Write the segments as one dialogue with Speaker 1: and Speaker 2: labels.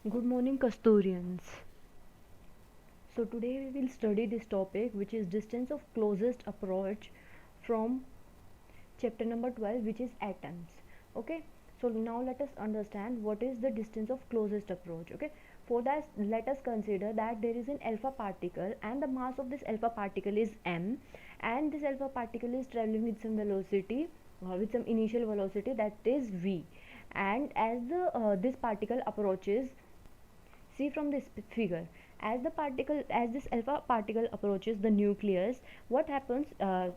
Speaker 1: Good morning, Kasturians. So today we will study this topic, which is distance of closest approach, from chapter number 12, which is atoms. Okay, so now let us understand what is the distance of closest approach. Okay, for that let us consider that there is an alpha particle and the mass of this alpha particle is m, and this alpha particle is traveling with some velocity, with some initial velocity, that is v. And as the this particle approaches, see from this figure, as this alpha particle approaches the nucleus, what happens,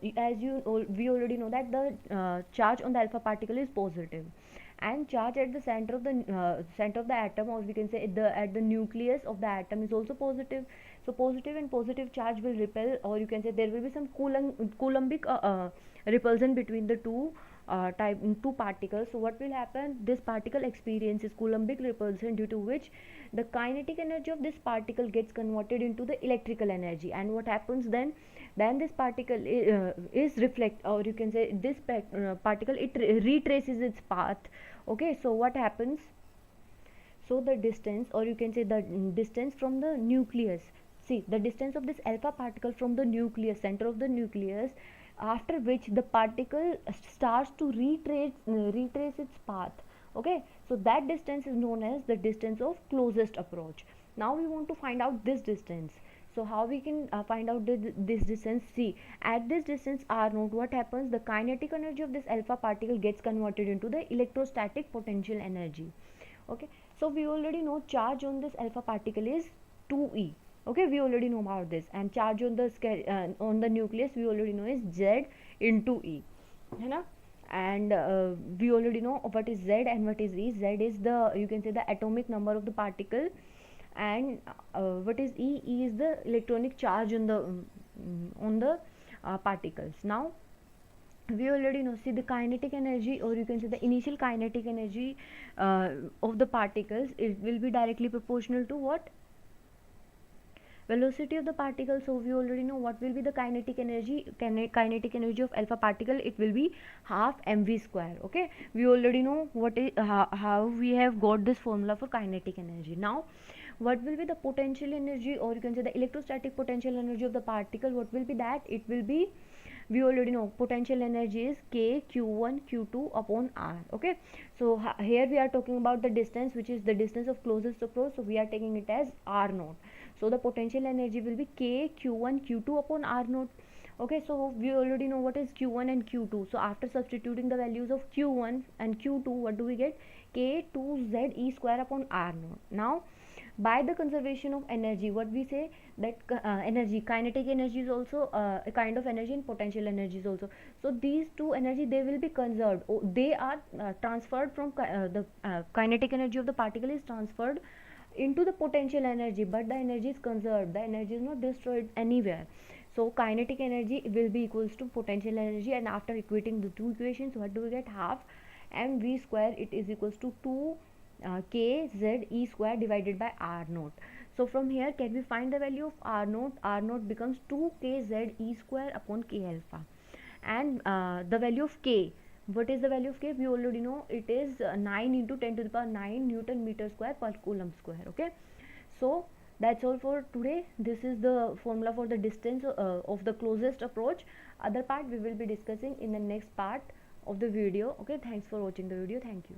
Speaker 1: we already know that the charge on the alpha particle is positive, and charge at the center of the atom, or we can say at the nucleus of the atom, is also positive. So positive and positive charge will repel, or you can say there will be some coulombic repulsion between the two particles. So what will happen, this particle experiences coulombic repulsion, due to which the kinetic energy of this particle gets converted into the electrical energy. And what happens then this particle is reflect, or you can say this particle, it retraces its path. Okay, so what happens, so the distance, or you can say the distance from the nucleus, see the distance of this alpha particle from the nucleus, center of the nucleus, after which the particle starts to retrace its path. Okay, so that distance is known as the distance of closest approach. Now we want to find out this distance. So how we can find out this distance? See, at this distance r naught, what happens, the kinetic energy of this alpha particle gets converted into the electrostatic potential energy. Okay, so we already know charge on this alpha particle is 2e. Okay, we already know about this. And charge on the nucleus, we already know is z into e, है ना. And we already know what is z and what is e. Z is the, you can say, the atomic number of the particle, and what is e? E is the electronic charge on the particles. Now we already know, see the kinetic energy, or you can say the initial kinetic energy of the particles, it will be directly proportional to what, velocity of the particle. So we already know what will be the kinetic energy of alpha particle, it will be half mv square. Okay, we already know what is how we have got this formula for kinetic energy. Now what will be the potential energy, or you can say the electrostatic potential energy of the particle? What will be that? It will be, we already know, potential energy is k q1 q2 upon r. Okay, so here we are talking about the distance, which is the distance of closest approach, so we are taking it as r naught. So the potential energy will be k q1 q2 upon r naught. Okay, so we already know what is q1 and q2. So after substituting the values of q1 and q2, what do we get? K2z e square upon r naught. Now by the conservation of energy, what we say, that energy, kinetic energy is also a kind of energy, and potential energy is also. So these two energy, they will be conserved. They are transferred from the kinetic energy of the particle is transferred into the potential energy, but the energy is conserved, the energy is not destroyed anywhere. So kinetic energy will be equals to potential energy, and after equating the two equations, what do we get? Half mv square, it is equals to 2 k z e square divided by r naught. So from here, can we find the value of r naught? R naught becomes 2 k z e square upon k alpha. And the value of k, what is the value of k? We already know it is 9 into 10 to the power 9 newton meter square per coulomb square. Okay, so that's all for today. This is the formula for the distance of the closest approach. Other part we will be discussing in the next part of the video. Okay, thanks for watching the video. Thank you.